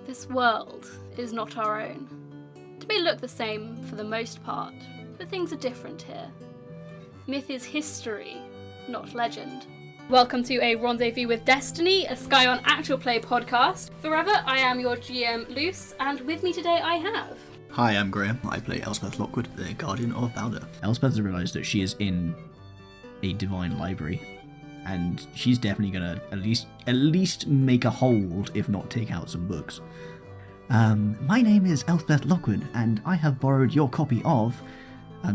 This world is not our own. It may look the same for the most part, but things are different here. Myth is history, not legend. Welcome to a Rendezvous with Destiny, a Scion actual play podcast. Forever, I am your GM, Luce, and with me today I have... Hi, I'm Graham. I play Elspeth Lockwood, the Guardian of Balder. Elspeth has realised that she is in a divine library, and she's definitely going to at least make a hold, if not take out some books. My name is Elspeth Lockwood, and I have borrowed your copy of...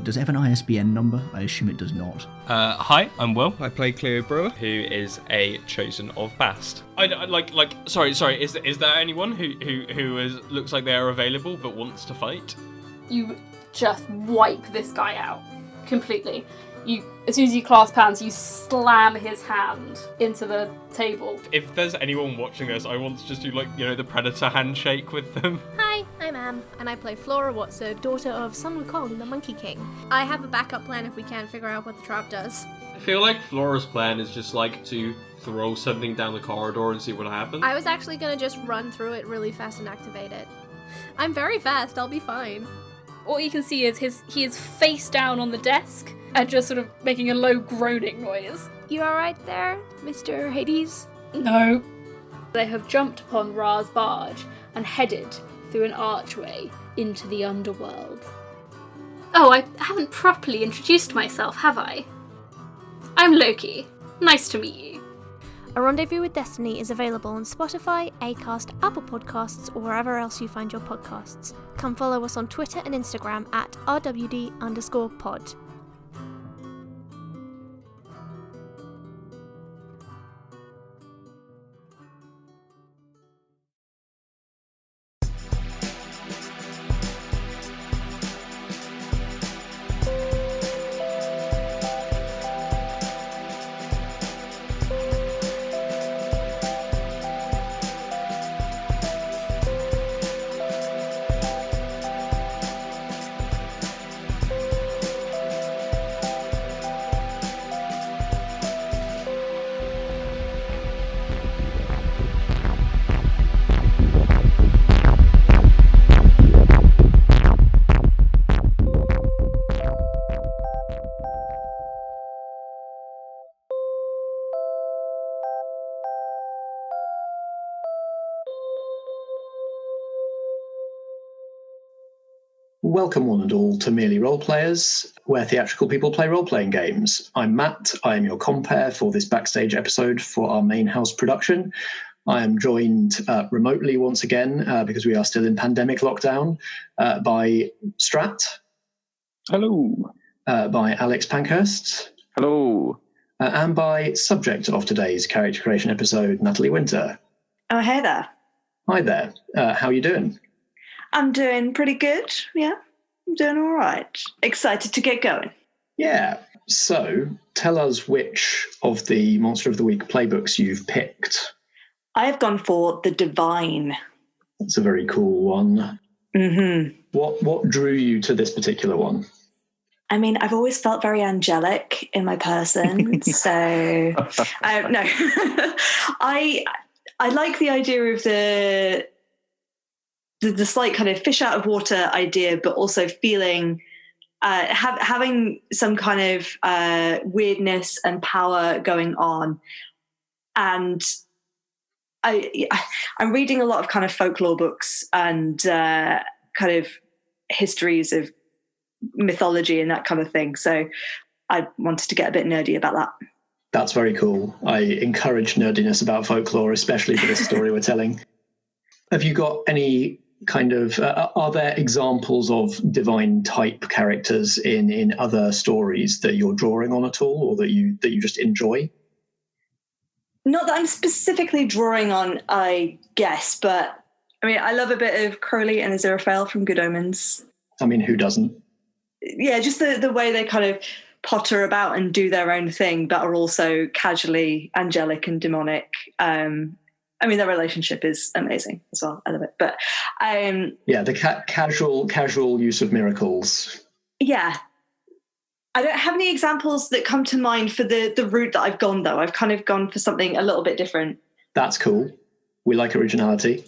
does it have an ISBN number? I assume it does not. Hi, I'm Will. I play Cleo Brewer, who is a chosen of Bast. Sorry. Is there anyone who looks like they are available but wants to fight? You just wipe this guy out completely. As soon as you clasp hands, you slam his hand into the table. If there's anyone watching us, I want to just do the Predator handshake with them. Hi, I'm Am, and I play Flora Watson, daughter of Sun Wukong, the Monkey King. I have a backup plan if we can't figure out what the trap does. I feel like Flora's plan is just to throw something down the corridor and see what happens. I was actually gonna just run through it really fast and activate it. I'm very fast, I'll be fine. All you can see is he is face down on the desk and just sort of making a low groaning noise. You alright there, Mr. Hades? No. They have jumped upon Ra's barge and headed through an archway into the underworld. Oh, I haven't properly introduced myself, have I? I'm Loki. Nice to meet you. A Rendezvous with Destiny is available on Spotify, Acast, Apple Podcasts, or wherever else you find your podcasts. Come follow us on Twitter and Instagram at RWD_pod. Welcome one and all to Merely Role Players, where theatrical people play role-playing games. I'm Matt, I am your compère for this Backstage episode for our main house production. I am joined remotely once again, because we are still in pandemic lockdown, by Strat. Hello. By Alex Pankhurst. Hello. And by subject of today's character creation episode, Natalie Winter. Oh, hey there. Hi there. How are you doing? I'm doing pretty good, yeah. I'm doing all right. Excited to get going. Yeah. So, tell us which of the Monster of the Week playbooks you've picked. I have gone for the Divine. That's a very cool one. Mm-hmm. What drew you to this particular one? I mean, I've always felt very angelic in my person, so... no. I like the idea of the slight kind of fish out of water idea, but also feeling, having some kind of weirdness and power going on. And I'm reading a lot of kind of folklore books and kind of histories of mythology and that kind of thing. So I wanted to get a bit nerdy about that. That's very cool. I encourage nerdiness about folklore, especially for this story we're telling. Have you got any kind of are there examples of divine type characters in other stories that you're drawing on at all, or that you just enjoy? Not that I'm specifically drawing on, I guess, but I mean, I love a bit of Crowley and Aziraphale from Good Omens. I mean, who doesn't? Yeah, just the way they kind of potter about and do their own thing, but are also casually angelic and demonic. I mean, their relationship is amazing as well. I love it. But yeah, the casual use of miracles. Yeah. I don't have any examples that come to mind for the route that I've gone, though. I've kind of gone for something a little bit different. That's cool. We like originality.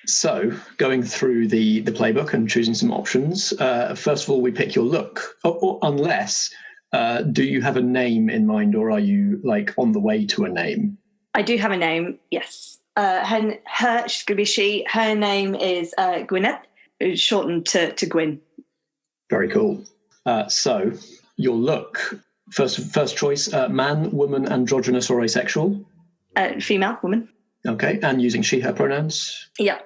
So, going through the playbook and choosing some options, first of all, we pick your look. Or unless, do you have a name in mind, or are you, like, on the way to a name? I do have a name, yes. She's going to be she. Her name is Gwynned, shortened to Gwyn. Very cool. So, your look, first choice, man, woman, androgynous, or asexual? Female, woman. Okay, and using she, her pronouns? Yeah.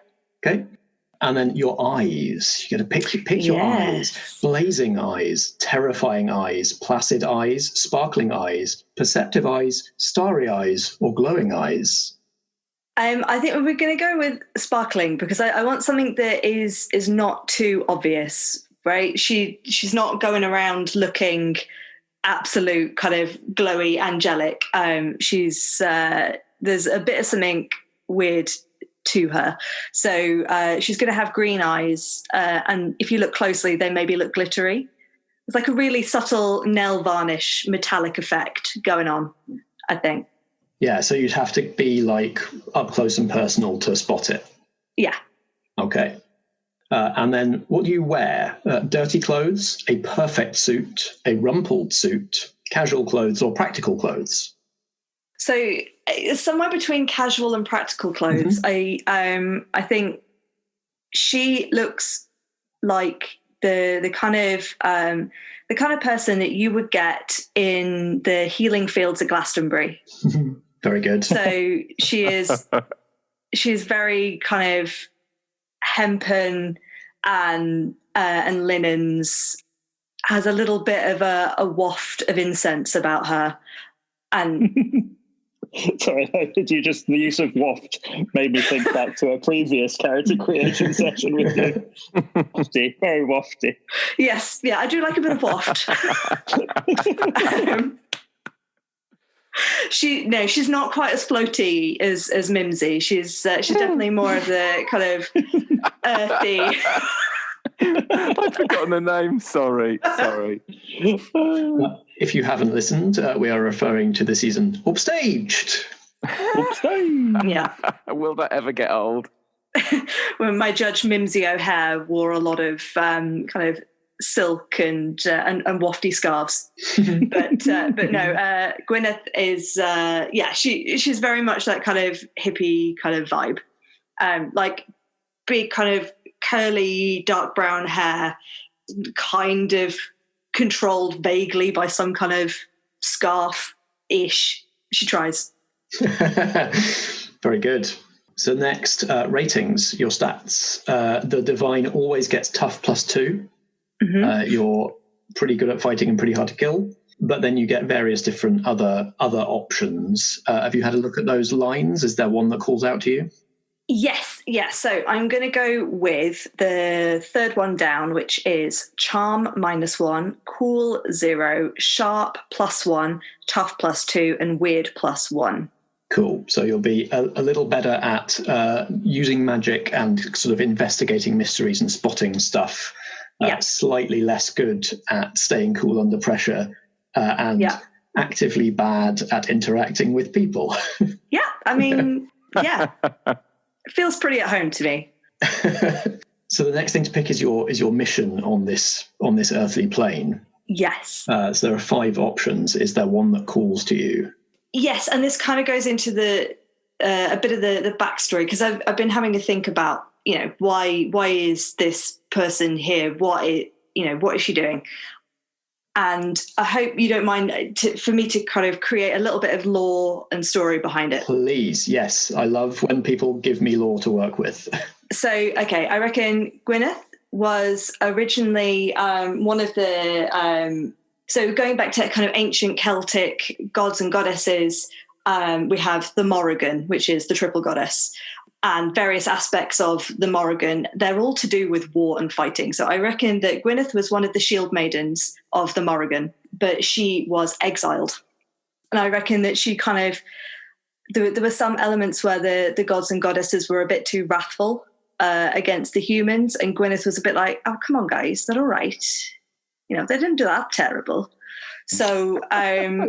Okay. And then your eyes. You got to pick your eyes. Blazing eyes, terrifying eyes, placid eyes, sparkling eyes, perceptive eyes, starry eyes, or glowing eyes. I think we're going to go with sparkling because I want something that is not too obvious, right? She's not going around looking absolute kind of glowy angelic. She's there's a bit of something weird to her. So she's going to have green eyes, and if you look closely, they maybe look glittery. It's like a really subtle nail varnish metallic effect going on, I think. Yeah, so you'd have to be like up close and personal to spot it. Yeah. Okay. And then what do you wear? Dirty clothes, a perfect suit, a rumpled suit, casual clothes, or practical clothes? So somewhere between casual and practical clothes. Mm-hmm. I think she looks like the kind of person that you would get in the healing fields at Glastonbury. Very good. So she's very kind of hempen and linens, has a little bit of a waft of incense about her. And sorry, the use of waft made me think back to a previous character creation session with you. Wafty, very wafty. Yes, yeah, I do like a bit of waft. She's not quite as floaty as Mimsy. She's definitely more of the kind of earthy. I'd forgotten the name. Sorry. If you haven't listened, we are referring to the season Upstaged. Yeah. Will that ever get old? When my judge Mimsy O'Hare wore a lot of kind of silk and wafty scarves, but no, Gwyneth is she's very much that kind of hippie kind of vibe, like big kind of curly dark brown hair, kind of controlled vaguely by some kind of scarf-ish. She tries. Very good. So next, ratings, your stats. The divine always gets tough +2. Mm-hmm. You're pretty good at fighting and pretty hard to kill, but then you get various different other options. Have you had a look at those lines? Is there one that calls out to you? Yes. So I'm going to go with the third one down, which is charm -1, cool 0, sharp +1, tough +2, and weird +1. Cool. So you'll be a little better at using magic and sort of investigating mysteries and spotting stuff. Slightly less good at staying cool under pressure, and actively bad at interacting with people. Yeah, I mean, yeah. It feels pretty at home to me. So the next thing to pick is your mission on this earthly plane. Yes. So there are 5 options. Is there one that calls to you? Yes, and this kind of goes into the a bit of the backstory, because I've been having to think about, why is this person here? What is she doing? And I hope you don't mind for me to kind of create a little bit of lore and story behind it. Please, yes. I love when people give me lore to work with. So, okay, I reckon Gwyneth was originally one of the... so going back to kind of ancient Celtic gods and goddesses, we have the Morrigan, which is the triple goddess, and various aspects of the Morrigan. They're all to do with war and fighting. So I reckon that Gwyneth was one of the shieldmaidens of the Morrigan, but she was exiled. And I reckon that she kind of, there were some elements where the gods and goddesses were a bit too wrathful against the humans, and Gwyneth was a bit like, oh, come on, guys, they're all right. They didn't do that terrible. So yes.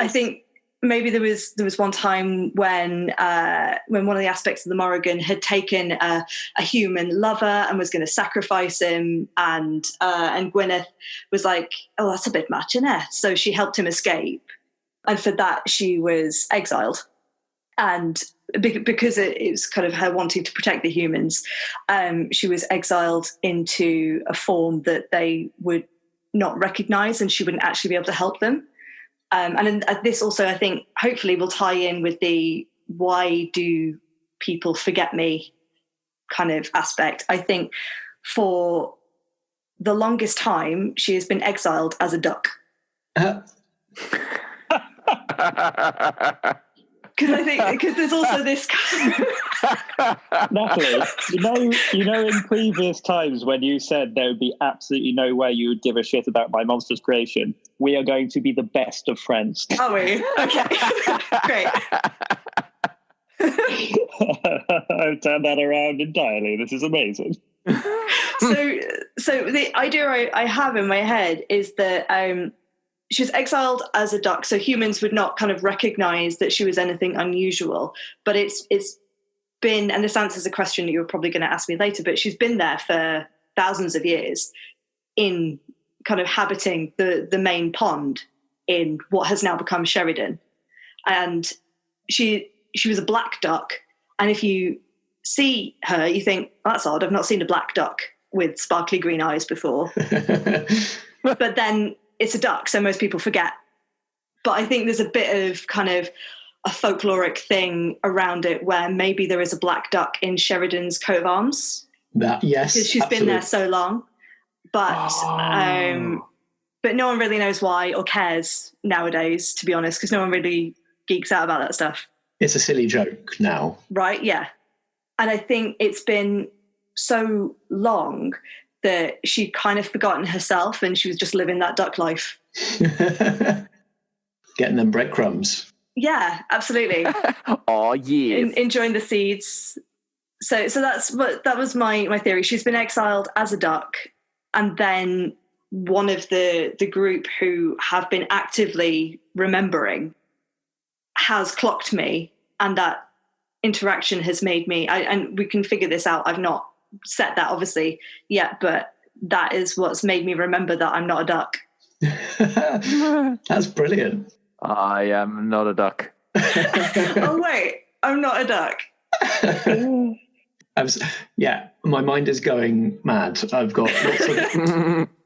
I think maybe there was one time when one of the aspects of the Morrigan had taken a human lover and was going to sacrifice him, and Gwyneth was like, "Oh, that's a bit much, isn't it?" So she helped him escape, and for that she was exiled. And because it was kind of her wanting to protect the humans, she was exiled into a form that they would not recognise, and she wouldn't actually be able to help them. And this also, I think, hopefully will tie in with the why do people forget me kind of aspect. I think for the longest time, she has been exiled as a duck. Because there's also this kind of... Natalie, you know, in previous times when you said there would be absolutely no way you would give a shit about my monster's creation, we are going to be the best of friends. Are we? Okay, great. I've turned that around entirely. This is amazing. So the idea I have in my head is that she was exiled as a duck, so humans would not kind of recognise that she was anything unusual. But it's been, and this answers a question that you're probably going to ask me later, but she's been there for thousands of years in kind of habiting the main pond in what has now become Sherrydown. And she was a black duck, and if you see her, you think, oh, that's odd, I've not seen a black duck with sparkly green eyes before. But then it's a duck, so most people forget. But I think there's a bit of kind of a folkloric thing around it where maybe there is a black duck in Sheridan's coat of arms. Yes, because she's been there so long. But but no one really knows why or cares nowadays, to be honest, because no one really geeks out about that stuff. It's a silly joke now. Right, yeah. And I think it's been so long that she'd kind of forgotten herself and she was just living that duck life. Getting them breadcrumbs. Yeah, absolutely. Oh, yeah. Enjoying the seeds. So that was my theory. She's been exiled as a duck, and then one of the group who have been actively remembering has clocked me, and that interaction has made me, and we can figure this out. I've not set that obviously yet, but that is what's made me remember that I'm not a duck. That's brilliant. I am not a duck. Oh wait, I'm not a duck. My mind is going mad. I've got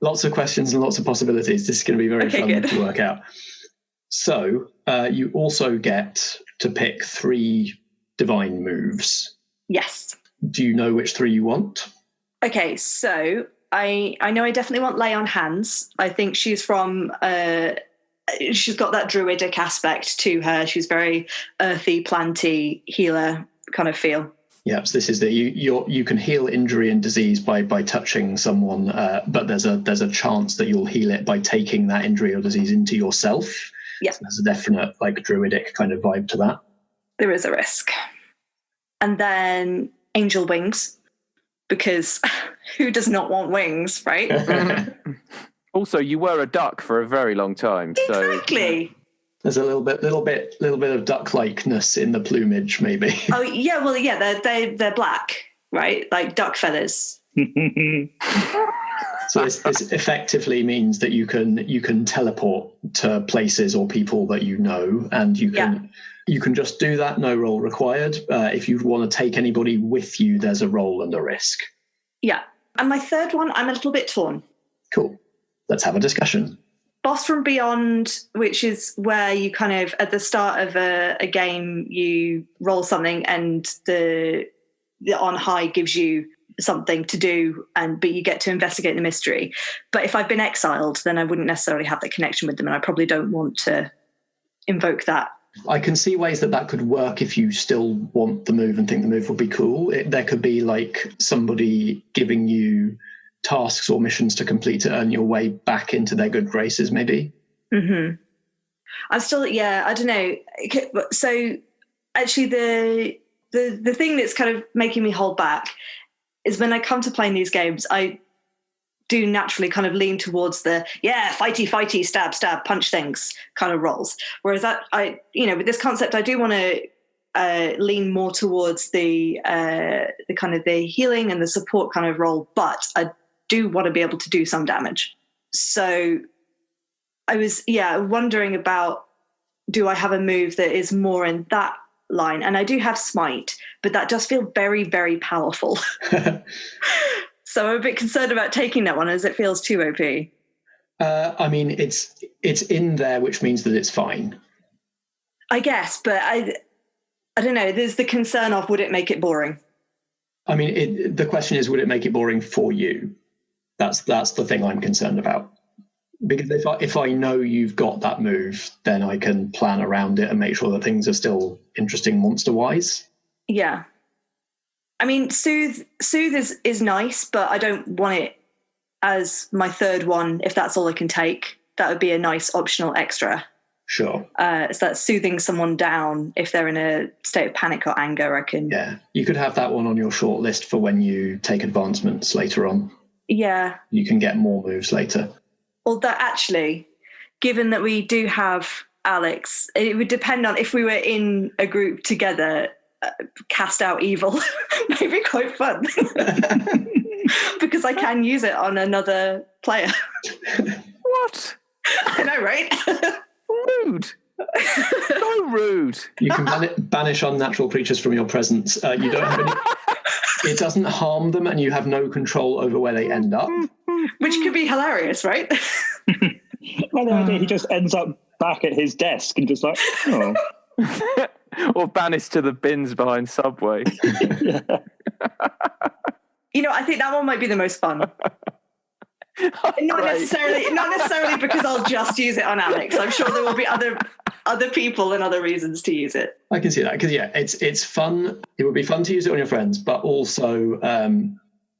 lots of questions and lots of possibilities. This is going to be very fun to work out. So you also get to pick 3 divine moves. Yes. Do you know which 3 you want? Okay, so I know I definitely want lay on hands. I think she's from she's got that druidic aspect to her. She's very earthy, planty, healer kind of feel. Yeah, so this is you can heal injury and disease by touching someone, but there's a chance that you'll heal it by taking that injury or disease into yourself. Yeah, so there's a definite like druidic kind of vibe to that. There is a risk. And then angel wings, because who does not want wings, right? Also, you were a duck for a very long time. Exactly. So there's a little bit of duck-likeness in the plumage, maybe. Oh yeah, well yeah, they're black, right? Like duck feathers. So this effectively means that you can teleport to places or people that you know, and you can just do that, no roll required. If you want to take anybody with you, there's a roll and a risk. Yeah. And my third one, I'm a little bit torn. Cool. Let's have a discussion. Boss from Beyond, which is where you kind of, at the start of a game, you roll something and the on high gives you something to do, but you get to investigate the mystery. But if I've been exiled, then I wouldn't necessarily have that connection with them, and I probably don't want to invoke that. I can see ways that could work if you still want the move and think the move would be cool. There could be like somebody giving you tasks or missions to complete to earn your way back into their good graces, maybe. Mm-hmm. I'm still, I don't know. So actually the thing that's kind of making me hold back is when I come to playing these games, I do naturally kind of lean towards the fighty, stab, punch things kind of roles. Whereas with this concept, I do want to lean more towards the kind of the healing and the support kind of role, but I do want to be able to do some damage. So I was wondering about, do I have a move that is more in that line? And I do have smite, but that does feel very, very powerful. So I'm a bit concerned about taking that one as it feels too OP. I mean, it's in there, which means that it's fine, I guess, but I don't know. There's the concern of, would it make it boring? I mean, the question is, would it make it boring for you? That's the thing I'm concerned about. Because if I know you've got that move, then I can plan around it and make sure that things are still interesting monster-wise. Yeah. I mean, Soothe is nice, but I don't want it as my third one if that's all I can take. That would be a nice optional extra. Sure. So that's soothing someone down if they're in a state of panic or anger, I can... Yeah, you could have that one on your short list for when you take advancements later on. Yeah. You can get more moves later. Although actually, given that we do have Alex, it would depend on if we were in a group together, cast out evil may be quite fun. Because I can use it on another player. What? I know, right? Rude. So rude. You can banish unnatural creatures from your presence. You don't have any... It doesn't harm them, and you have no control over where they end up. Which could be hilarious, right? Well, the idea he just ends up back at his desk and just like, oh. Or banished to the bins behind Subway. Yeah. I think that one might be the most fun. Not necessarily because I'll just use it on Alex. I'm sure there will be other people and other reasons to use it. I can see that, because it's fun. It would be fun to use it on your friends, but also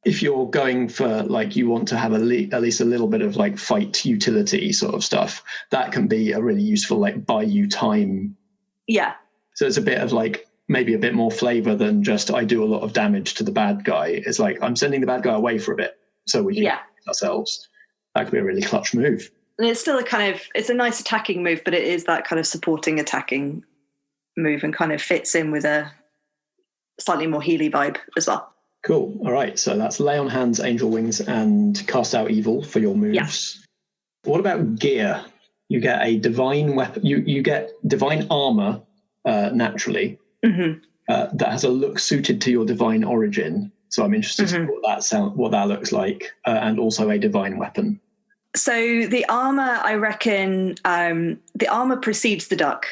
if you're going for, like, you want to have at least a little bit of like fight utility sort of stuff, that can be a really useful, like, buy you time. Yeah. So it's a bit of like maybe a bit more flavor than just I do a lot of damage to the bad guy. It's like I'm sending the bad guy away for a bit so we can ourselves. That could be a really clutch move. And it's still it's a nice attacking move, but it is that kind of supporting attacking move and kind of fits in with a slightly more Healy vibe as well. Cool. All right. So that's lay on hands, angel wings, and cast out evil for your moves. Yeah. What about gear? You get a divine weapon. You get divine armor naturally. Mm-hmm. That has a look suited to your divine origin. So I'm interested to see what that looks like, and also a divine weapon. So the armor, I reckon, the armor precedes the duck.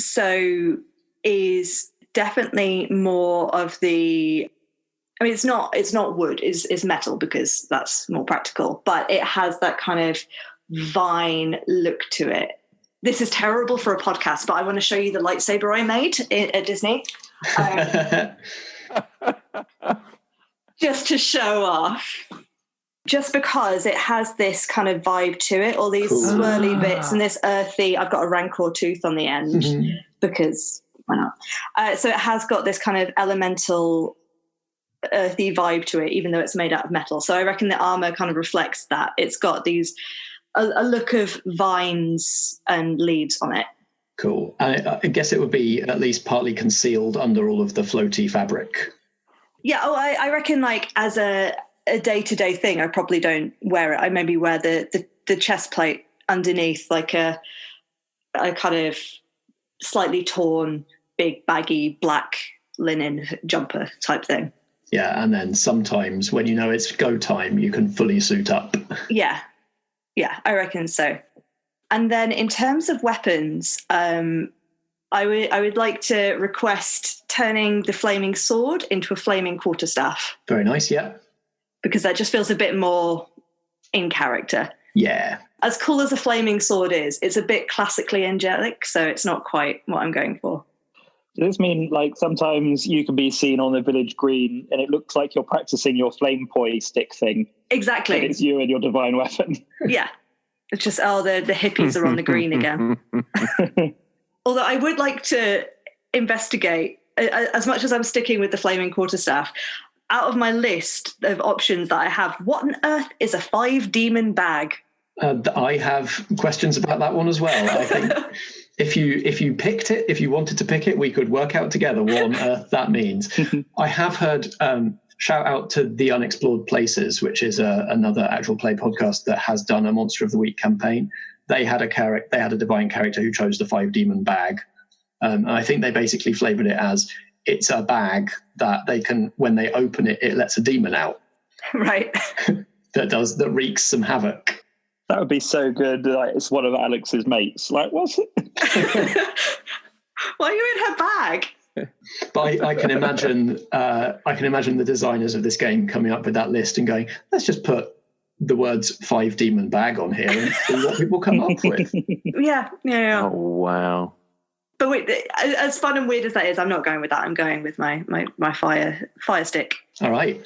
So is definitely more of the. I mean, it's not wood. It's metal because that's more practical. But it has that kind of vine look to it. This is terrible for a podcast, but I want to show you the lightsaber I made at Disney. Just to show off. Just because it has this kind of vibe to it, all these swirly bits and this earthy, I've got a rancor tooth on the end because why not? So it has got this kind of elemental earthy vibe to it, even though it's made out of metal. So I reckon the armor kind of reflects that. It's got a look of vines and leaves on it. Cool. I guess it would be at least partly concealed under all of the floaty fabric. Yeah, I reckon like as a day-to-day thing, I probably don't wear it. I maybe wear the chest plate underneath, like a kind of slightly torn, big, baggy, black linen jumper type thing. Yeah, and then sometimes when you know it's go time, you can fully suit up. Yeah, I reckon so. And then in terms of weapons, I would like to request turning the flaming sword into a flaming quarterstaff. Very nice, yeah. Because that just feels a bit more in character. Yeah. As cool as a flaming sword is, it's a bit classically angelic, so it's not quite what I'm going for. Does this mean, like, sometimes you can be seen on the village green and it looks like you're practicing your flame poi stick thing? Exactly. And it's you and your divine weapon. Yeah. It's just, the hippies are on the green again. Although I would like to investigate, as much as I'm sticking with the flaming quarterstaff, out of my list of options that I have, what on earth is a 5-demon bag? I have questions about that one as well. I think if you picked it, if you wanted to pick it, we could work out together what on earth that means. I have heard, shout out to The Unexplored Places, which is another actual play podcast that has done a Monster of the Week campaign. They had a divine character who chose the 5-demon bag. And I think they basically flavored it as it's a bag that they can, when they open it, it lets a demon out. Right. that wreaks some havoc. That would be so good. Like, it's one of Alex's mates. Like, what's it? Why are you in her bag? But I can imagine the designers of this game coming up with that list and going, let's just put the words 5-demon bag on here and see what people come up with. Yeah. Oh, wow. But wait, as fun and weird as that is, I'm not going with that. I'm going with my fire stick. All right.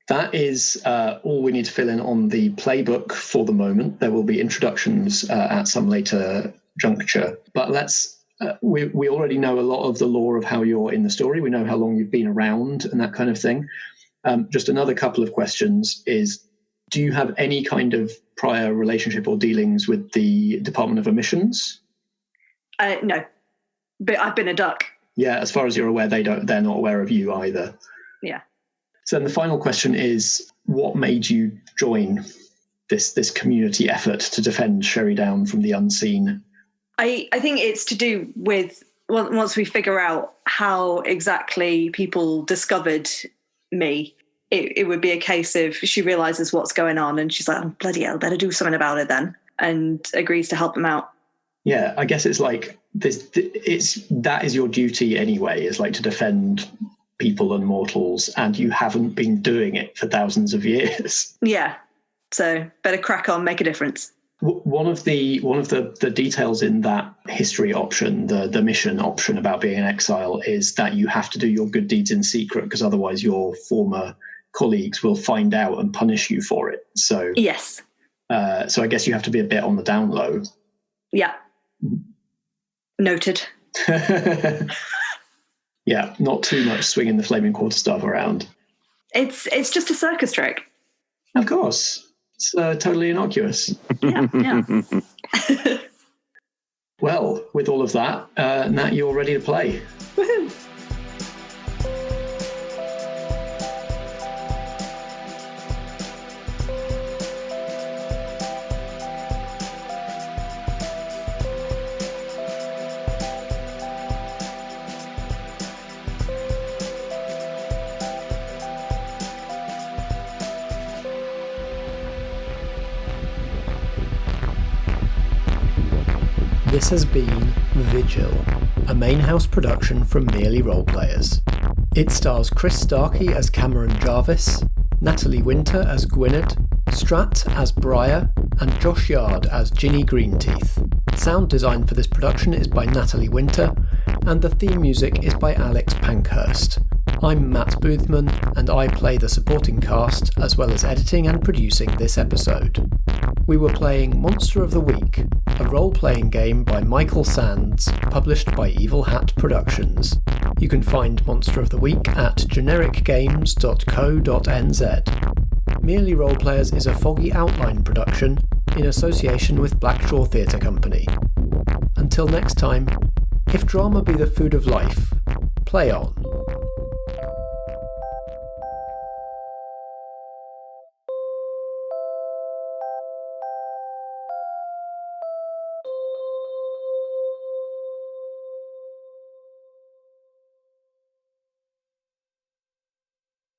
That is all we need to fill in on the playbook for the moment. There will be introductions at some later juncture. But we already know a lot of the lore of how you're in the story. We know how long you've been around and that kind of thing. Just another couple of questions is, do you have any kind of prior relationship or dealings with the Department of Omissions? No, but I've been a duck. Yeah, as far as you're aware, they're not aware of you either. Yeah. So then the final question is, what made you join this community effort to defend Sherrydown from the unseen? I think it's to do with, once we figure out how exactly people discovered me, it would be a case of she realises what's going on and she's like, oh, bloody hell, better do something about it then, and agrees to help them out. Yeah, I guess it's like that is your duty anyway, is like to defend people and mortals, and you haven't been doing it for thousands of years. Yeah, so better crack on, make a difference. One of the details in that history option, the mission option about being an exile, is that you have to do your good deeds in secret, because otherwise your former colleagues will find out and punish you for it. So yes. So I guess you have to be a bit on the down low. Yeah. Noted. Yeah, not too much swinging the flaming quarterstaff around. It's just a circus trick. Of course. It's totally innocuous. Yeah. Well, with all of that, Nat, you're ready to play. Woohoo! This has been Vigil, a main house production from Merely Roleplayers. It stars Chris Starkey as Cameron Jarvis, Natalie Winter as Gwynned, Strat as Brier, and Josh Yard as Ginny Greenteeth. Sound design for this production is by Natalie Winter, and the theme music is by Alex Pankhurst. I'm Matt Boothman, and I play the supporting cast, as well as editing and producing this episode. We were playing Monster of the Week, a role-playing game by Michael Sands, published by Evil Hat Productions. You can find Monster of the Week at genericgames.co.nz. Merely Roleplayers is a Foggy Outline production in association with Blackshaw Theatre Company. Until next time, if drama be the food of life, play on.